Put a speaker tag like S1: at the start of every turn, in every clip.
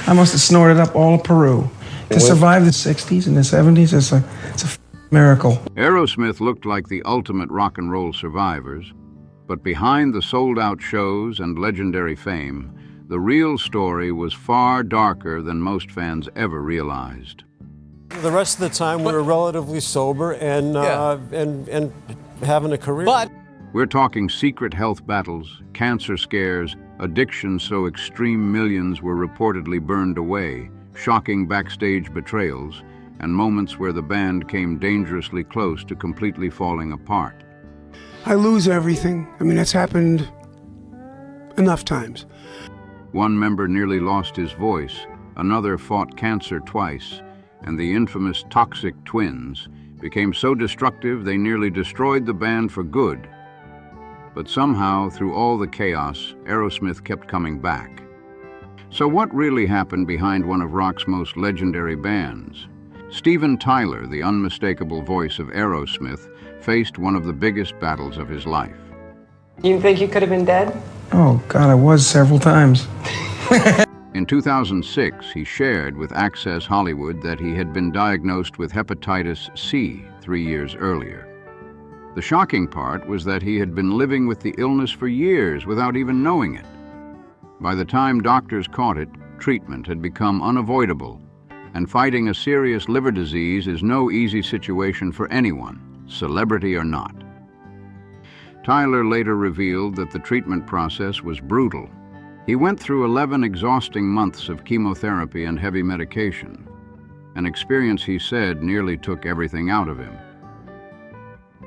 S1: I must have snorted up all of Peru. To survive the 60s and the 70s, it's a miracle.
S2: Aerosmith looked like the ultimate rock and roll survivors, but behind the sold-out shows and legendary fame, the real story was far darker than most fans ever realized.
S3: The rest of the time, we were relatively sober and having a career.
S4: But
S2: we're talking secret health battles, cancer scares, addiction so extreme millions were reportedly burned away, shocking backstage betrayals, and moments where the band came dangerously close to completely falling apart.
S5: I lose everything. I mean, that's happened enough times.
S2: One member nearly lost his voice, another fought cancer twice, and the infamous toxic twins became so destructive they nearly destroyed the band for good. But somehow, through all the chaos, Aerosmith kept coming back. So what really happened behind one of rock's most legendary bands? Steven Tyler, the unmistakable voice of Aerosmith, faced one of the biggest battles of his life.
S6: You think you could have been dead?
S1: Oh, God, I was several times.
S2: In 2006, he shared with Access Hollywood that he had been diagnosed with hepatitis C 3 years earlier. The shocking part was that he had been living with the illness for years without even knowing it. By the time doctors caught it, treatment had become unavoidable, and fighting a serious liver disease is no easy situation for anyone, celebrity or not. Tyler later revealed that the treatment process was brutal. He went through 11 exhausting months of chemotherapy and heavy medication, an experience he said nearly took everything out of him.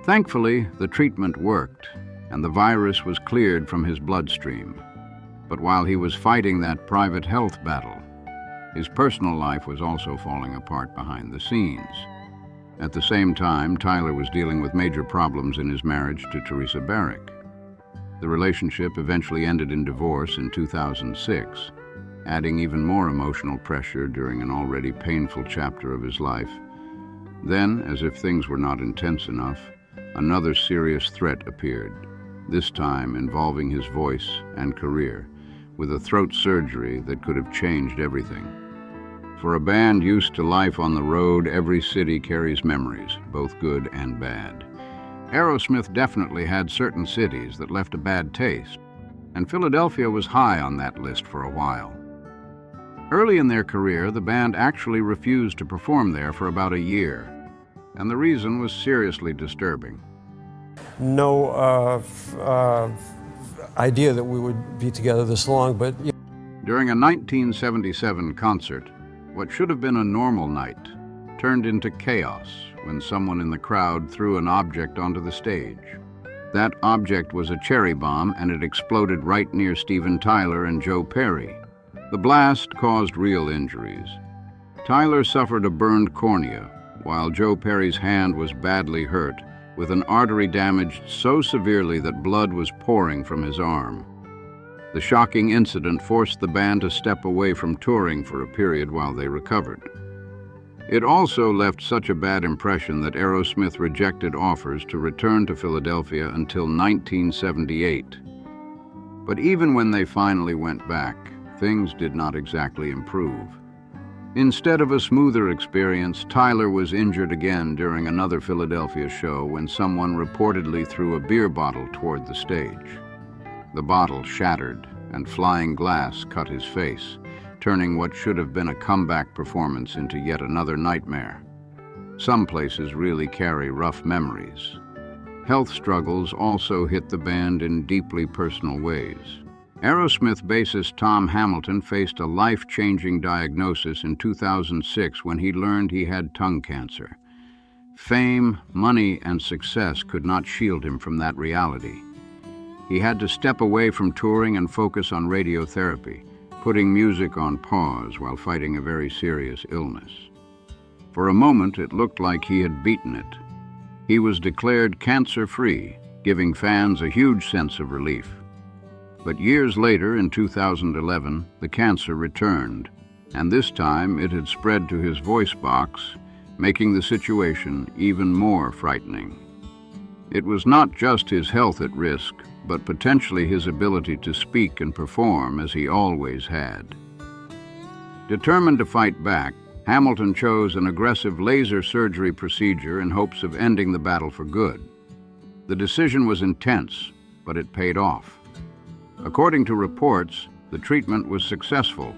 S2: Thankfully, the treatment worked, and the virus was cleared from his bloodstream. But while he was fighting that private health battle, his personal life was also falling apart behind the scenes. At the same time, Tyler was dealing with major problems in his marriage to Teresa Barrick. The relationship eventually ended in divorce in 2006, adding even more emotional pressure during an already painful chapter of his life. Then, as if things were not intense enough, another serious threat appeared, this time involving his voice and career, with a throat surgery that could have changed everything. For a band used to life on the road, every city carries memories, both good and bad. Aerosmith definitely had certain cities that left a bad taste, and Philadelphia was high on that list for a while. Early in their career, the band actually refused to perform there for about a year, and the reason was seriously disturbing.
S3: No idea that we would be together this long, but...
S2: During a 1977 concert, what should have been a normal night turned into chaos when someone in the crowd threw an object onto the stage. That object was a cherry bomb, and it exploded right near Steven Tyler and Joe Perry. The blast caused real injuries. Tyler suffered a burned cornea, while Joe Perry's hand was badly hurt, with an artery damaged so severely that blood was pouring from his arm. The shocking incident forced the band to step away from touring for a period while they recovered. It also left such a bad impression that Aerosmith rejected offers to return to Philadelphia until 1978. But even when they finally went back, things did not exactly improve. Instead of a smoother experience, Tyler was injured again during another Philadelphia show when someone reportedly threw a beer bottle toward the stage. The bottle shattered, and flying glass cut his face, turning what should have been a comeback performance into yet another nightmare. Some places really carry rough memories. Health struggles also hit the band in deeply personal ways. Aerosmith bassist Tom Hamilton faced a life-changing diagnosis in 2006 when he learned he had tongue cancer. Fame, money, and success could not shield him from that reality. He had to step away from touring and focus on radiotherapy, putting music on pause while fighting a very serious illness. For a moment, it looked like he had beaten it. He was declared cancer-free, giving fans a huge sense of relief. But years later, in 2011, the cancer returned, and this time it had spread to his voice box, making the situation even more frightening. It was not just his health at risk, but potentially his ability to speak and perform as he always had. Determined to fight back, Hamilton chose an aggressive laser surgery procedure in hopes of ending the battle for good. The decision was intense, but it paid off. According to reports, the treatment was successful,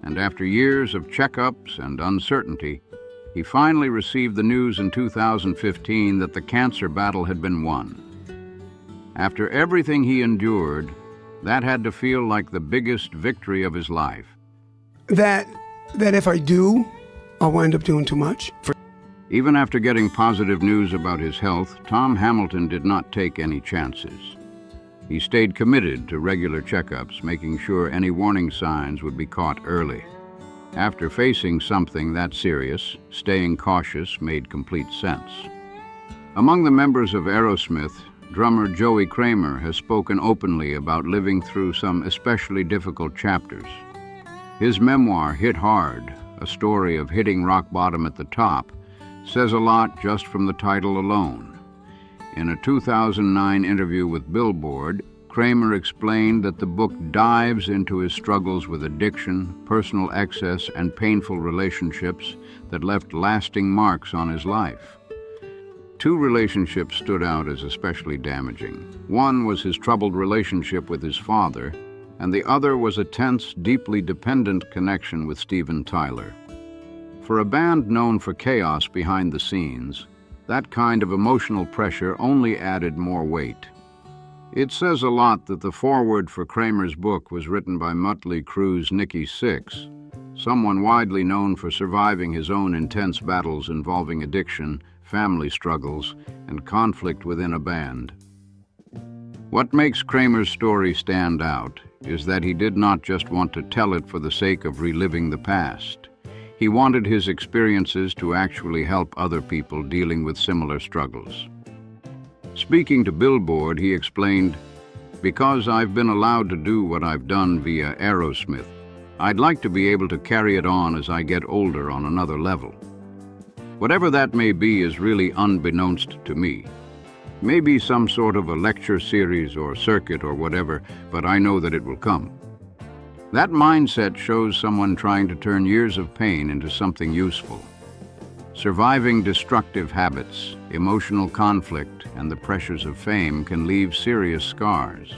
S2: and after years of checkups and uncertainty, he finally received the news in 2015 that the cancer battle had been won. After everything he endured, that had to feel like the biggest victory of his life.
S5: That if I do, I'll wind up doing too much.
S2: Even after getting positive news about his health, Tom Hamilton did not take any chances. He stayed committed to regular checkups, making sure any warning signs would be caught early. After facing something that serious, staying cautious made complete sense. Among the members of Aerosmith, drummer Joey Kramer has spoken openly about living through some especially difficult chapters. His memoir, Hit Hard, a story of hitting rock bottom at the top, says a lot just from the title alone. In a 2009 interview with Billboard, Kramer explained that the book dives into his struggles with addiction, personal excess, and painful relationships that left lasting marks on his life. Two relationships stood out as especially damaging. One was his troubled relationship with his father, and the other was a tense, deeply dependent connection with Steven Tyler. For a band known for chaos behind the scenes, that kind of emotional pressure only added more weight. It says a lot that the foreword for Kramer's book was written by Mötley Crüe's Nikki Sixx, someone widely known for surviving his own intense battles involving addiction, family struggles, and conflict within a band. What makes Kramer's story stand out is that he did not just want to tell it for the sake of reliving the past. He wanted his experiences to actually help other people dealing with similar struggles. Speaking to Billboard, he explained, "Because I've been allowed to do what I've done via Aerosmith, I'd like to be able to carry it on as I get older on another level. Whatever that may be is really unbeknownst to me. Maybe some sort of a lecture series or circuit or whatever, but I know that it will come." That mindset shows someone trying to turn years of pain into something useful. Surviving destructive habits, emotional conflict, and the pressures of fame can leave serious scars,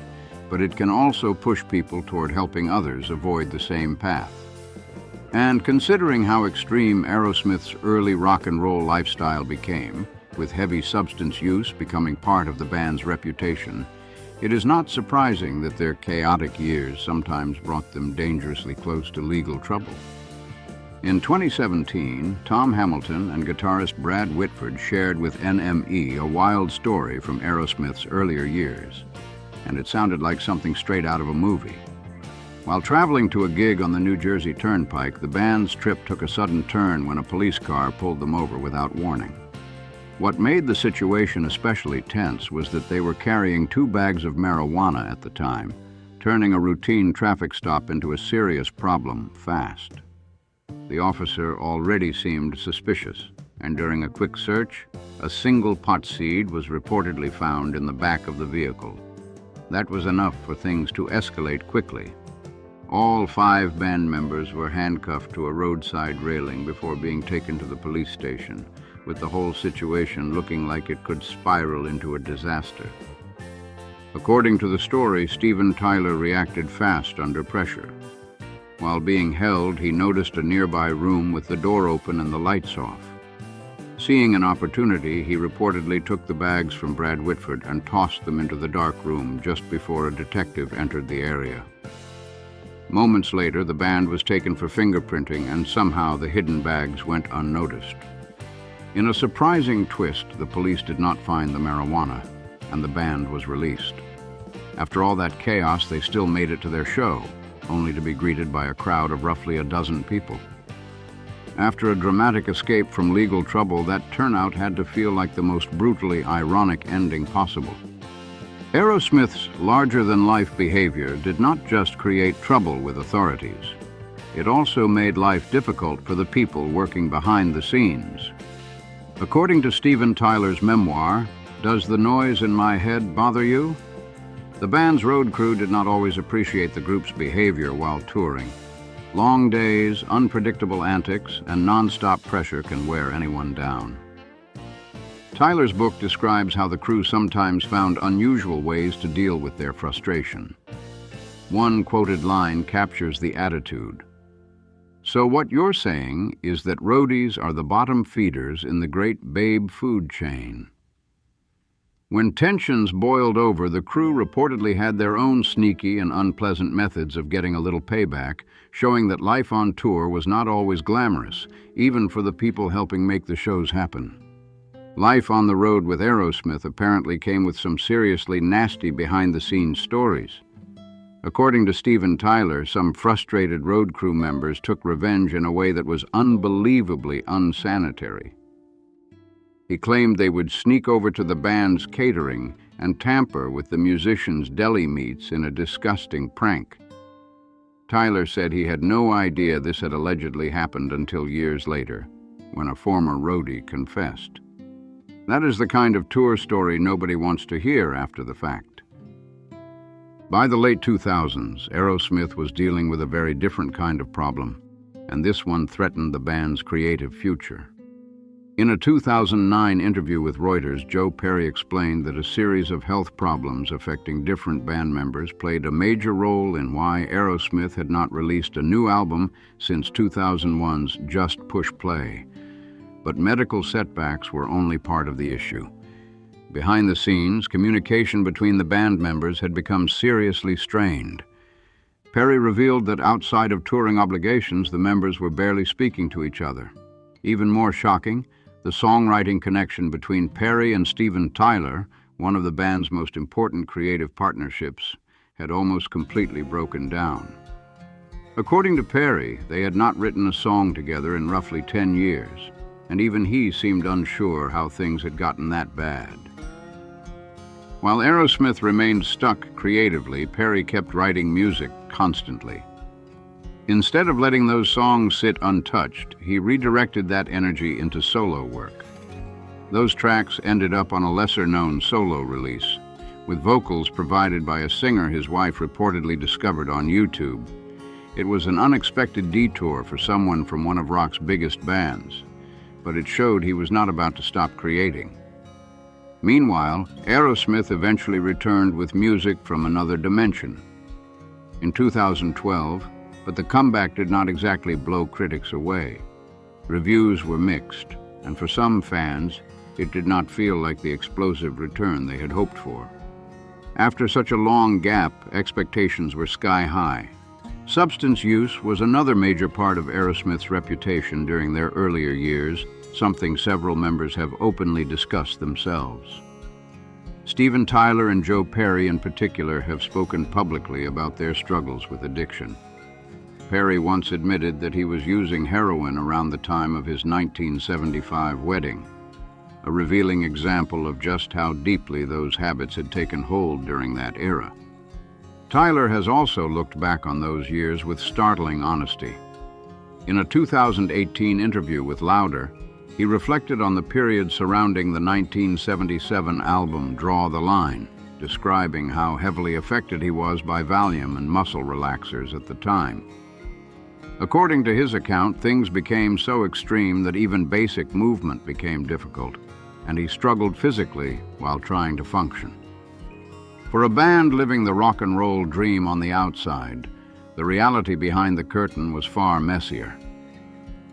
S2: but it can also push people toward helping others avoid the same path. And considering how extreme Aerosmith's early rock and roll lifestyle became, with heavy substance use becoming part of the band's reputation, it is not surprising that their chaotic years sometimes brought them dangerously close to legal trouble. In 2017, Tom Hamilton and guitarist Brad Whitford shared with NME a wild story from Aerosmith's earlier years, and it sounded like something straight out of a movie. While traveling to a gig on the New Jersey Turnpike, the band's trip took a sudden turn when a police car pulled them over without warning. What made the situation especially tense was that they were carrying 2 bags of marijuana at the time, turning a routine traffic stop into a serious problem fast. The officer already seemed suspicious, and during a quick search, a single pot seed was reportedly found in the back of the vehicle. That was enough for things to escalate quickly. All 5 band members were handcuffed to a roadside railing before being taken to the police station, with the whole situation looking like it could spiral into a disaster. According to the story, Steven Tyler reacted fast under pressure. While being held, he noticed a nearby room with the door open and the lights off. Seeing an opportunity, he reportedly took the bags from Brad Whitford and tossed them into the dark room just before a detective entered the area. Moments later, the band was taken for fingerprinting, and somehow the hidden bags went unnoticed. In a surprising twist, the police did not find the marijuana, and the band was released. After all that chaos, they still made it to their show, only to be greeted by a crowd of roughly a dozen people. After a dramatic escape from legal trouble, that turnout had to feel like the most brutally ironic ending possible. Aerosmith's larger-than-life behavior did not just create trouble with authorities. It also made life difficult for the people working behind the scenes. According to Steven Tyler's memoir, "Does the Noise in My Head Bother You?" the band's road crew did not always appreciate the group's behavior while touring. Long days, unpredictable antics, and non-stop pressure can wear anyone down. Tyler's book describes how the crew sometimes found unusual ways to deal with their frustration. One quoted line captures the attitude. "So what you're saying is that roadies are the bottom feeders in the great babe food chain." When tensions boiled over, the crew reportedly had their own sneaky and unpleasant methods of getting a little payback, showing that life on tour was not always glamorous, even for the people helping make the shows happen. Life on the road with Aerosmith apparently came with some seriously nasty behind-the-scenes stories. According to Steven Tyler, some frustrated road crew members took revenge in a way that was unbelievably unsanitary. He claimed they would sneak over to the band's catering and tamper with the musicians' deli meats in a disgusting prank. Tyler said he had no idea this had allegedly happened until years later, when a former roadie confessed. That is the kind of tour story nobody wants to hear after the fact. By the late 2000s, Aerosmith was dealing with a very different kind of problem, and this one threatened the band's creative future. In a 2009 interview with Reuters, Joe Perry explained that a series of health problems affecting different band members played a major role in why Aerosmith had not released a new album since 2001's Just Push Play. But medical setbacks were only part of the issue. Behind the scenes, communication between the band members had become seriously strained. Perry revealed that outside of touring obligations, the members were barely speaking to each other. Even more shocking, the songwriting connection between Perry and Steven Tyler, one of the band's most important creative partnerships, had almost completely broken down. According to Perry, they had not written a song together in roughly 10 years, and even he seemed unsure how things had gotten that bad. While Aerosmith remained stuck creatively, Perry kept writing music constantly. Instead of letting those songs sit untouched, he redirected that energy into solo work. Those tracks ended up on a lesser-known solo release, with vocals provided by a singer his wife reportedly discovered on YouTube. It was an unexpected detour for someone from one of rock's biggest bands, but it showed he was not about to stop creating. Meanwhile, Aerosmith eventually returned with music from another dimension. In 2012, but the comeback did not exactly blow critics away. Reviews were mixed, and for some fans, it did not feel like the explosive return they had hoped for. After such a long gap, expectations were sky high. Substance use was another major part of Aerosmith's reputation during their earlier years, something several members have openly discussed themselves. Steven Tyler and Joe Perry in particular have spoken publicly about their struggles with addiction. Perry once admitted that he was using heroin around the time of his 1975 wedding, a revealing example of just how deeply those habits had taken hold during that era. Tyler has also looked back on those years with startling honesty. In a 2018 interview with Louder, he reflected on the period surrounding the 1977 album Draw the Line, describing how heavily affected he was by Valium and muscle relaxers at the time. According to his account, things became so extreme that even basic movement became difficult, and he struggled physically while trying to function. For a band living the rock and roll dream on the outside, the reality behind the curtain was far messier.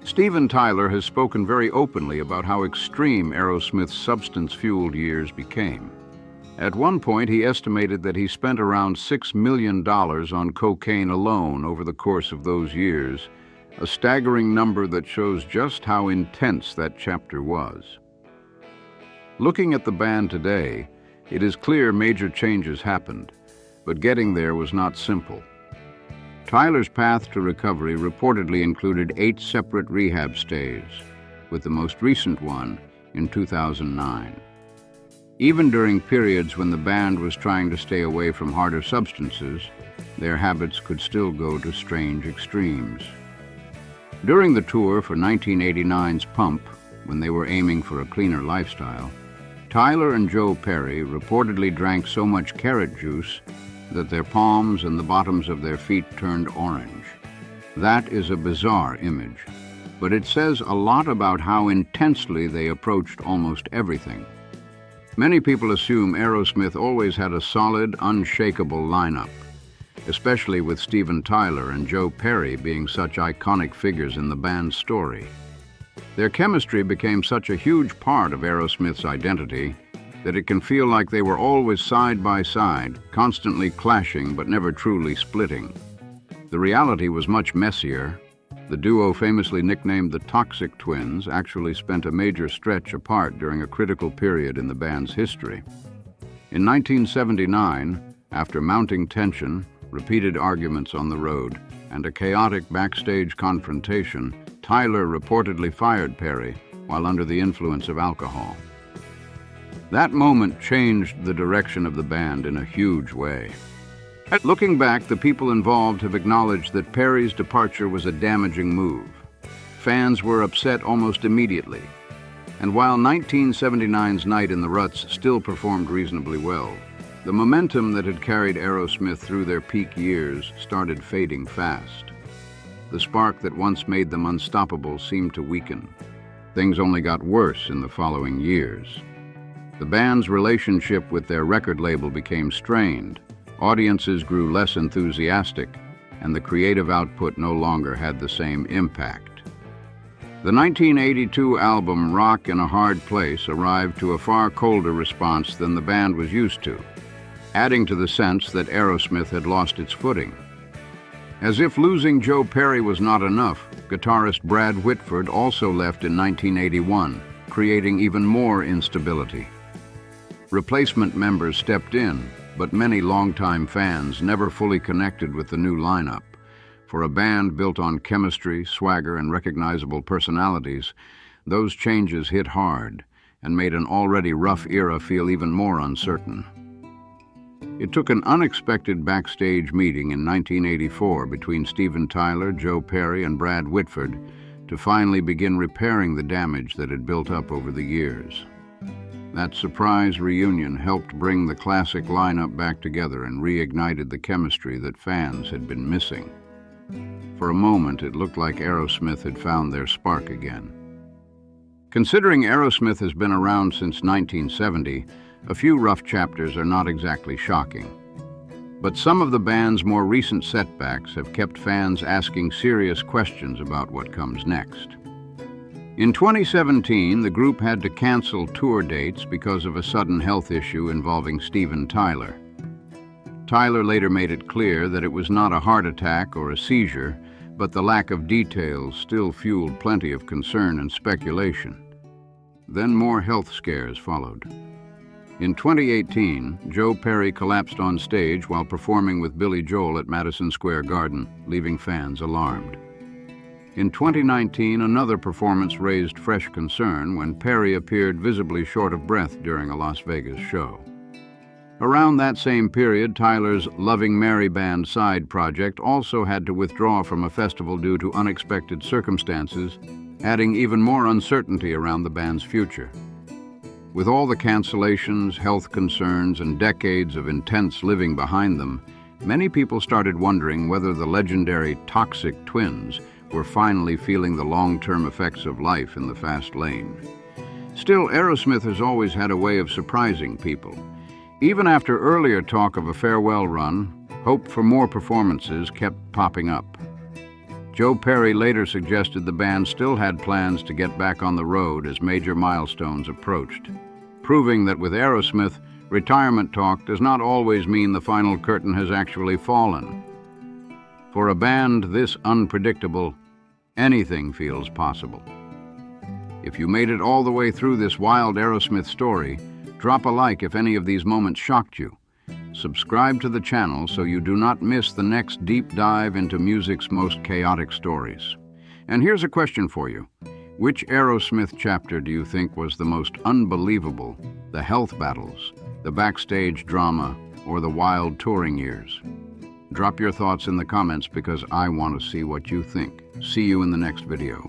S2: Steven Tyler has spoken very openly about how extreme Aerosmith's substance-fueled years became. At one point, he estimated that he spent around $6 million on cocaine alone over the course of those years, a staggering number that shows just how intense that chapter was. Looking at the band today, it is clear major changes happened, but getting there was not simple. Tyler's path to recovery reportedly included 8 separate rehab stays, with the most recent one in 2009. Even during periods when the band was trying to stay away from harder substances, their habits could still go to strange extremes. During the tour for 1989's Pump, when they were aiming for a cleaner lifestyle, Tyler and Joe Perry reportedly drank so much carrot juice that their palms and the bottoms of their feet turned orange. That is a bizarre image, but it says a lot about how intensely they approached almost everything. Many people assume Aerosmith always had a solid, unshakable lineup, especially with Steven Tyler and Joe Perry being such iconic figures in the band's story. Their chemistry became such a huge part of Aerosmith's identity that it can feel like they were always side by side, constantly clashing but never truly splitting. The reality was much messier. The duo, famously nicknamed the Toxic Twins, actually spent a major stretch apart during a critical period in the band's history. In 1979, after mounting tension, repeated arguments on the road, and a chaotic backstage confrontation, Tyler reportedly fired Perry while under the influence of alcohol. That moment changed the direction of the band in a huge way. Looking back, the people involved have acknowledged that Perry's departure was a damaging move. Fans were upset almost immediately, and while 1979's Night in the Ruts still performed reasonably well, the momentum that had carried Aerosmith through their peak years started fading fast. The spark that once made them unstoppable seemed to weaken. Things only got worse in the following years. The band's relationship with their record label became strained, audiences grew less enthusiastic, and the creative output no longer had the same impact. The 1982 album Rock in a Hard Place arrived to a far colder response than the band was used to, adding to the sense that Aerosmith had lost its footing. As if losing Joe Perry was not enough, guitarist Brad Whitford also left in 1981, creating even more instability. Replacement members stepped in, but many longtime fans never fully connected with the new lineup. For a band built on chemistry, swagger, and recognizable personalities, those changes hit hard and made an already rough era feel even more uncertain. It took an unexpected backstage meeting in 1984 between Steven Tyler, Joe Perry, and Brad Whitford to finally begin repairing the damage that had built up over the years. That surprise reunion helped bring the classic lineup back together and reignited the chemistry that fans had been missing. For a moment, it looked like Aerosmith had found their spark again. Considering Aerosmith has been around since 1970, a few rough chapters are not exactly shocking. But some of the band's more recent setbacks have kept fans asking serious questions about what comes next. In 2017, the group had to cancel tour dates because of a sudden health issue involving Steven Tyler. Tyler later made it clear that it was not a heart attack or a seizure, but the lack of details still fueled plenty of concern and speculation. Then more health scares followed. In 2018, Joe Perry collapsed on stage while performing with Billy Joel at Madison Square Garden, leaving fans alarmed. In 2019, another performance raised fresh concern when Perry appeared visibly short of breath during a Las Vegas show. Around that same period, Tyler's Loving Mary Band side project also had to withdraw from a festival due to unexpected circumstances, adding even more uncertainty around the band's future. With all the cancellations, health concerns, and decades of intense living behind them, many people started wondering whether the legendary Toxic Twins were finally feeling the long-term effects of life in the fast lane. Still, Aerosmith has always had a way of surprising people. Even after earlier talk of a farewell run, hope for more performances kept popping up. Joe Perry later suggested the band still had plans to get back on the road as major milestones approached, proving that with Aerosmith, retirement talk does not always mean the final curtain has actually fallen. For a band this unpredictable, anything feels possible. If you made it all the way through this wild Aerosmith story, drop a like if any of these moments shocked you. Subscribe to the channel so you do not miss the next deep dive into music's most chaotic stories. And here's a question for you. Which Aerosmith chapter do you think was the most unbelievable? The health battles, the backstage drama, or the wild touring years? Drop your thoughts in the comments because I want to see what you think. See you in the next video.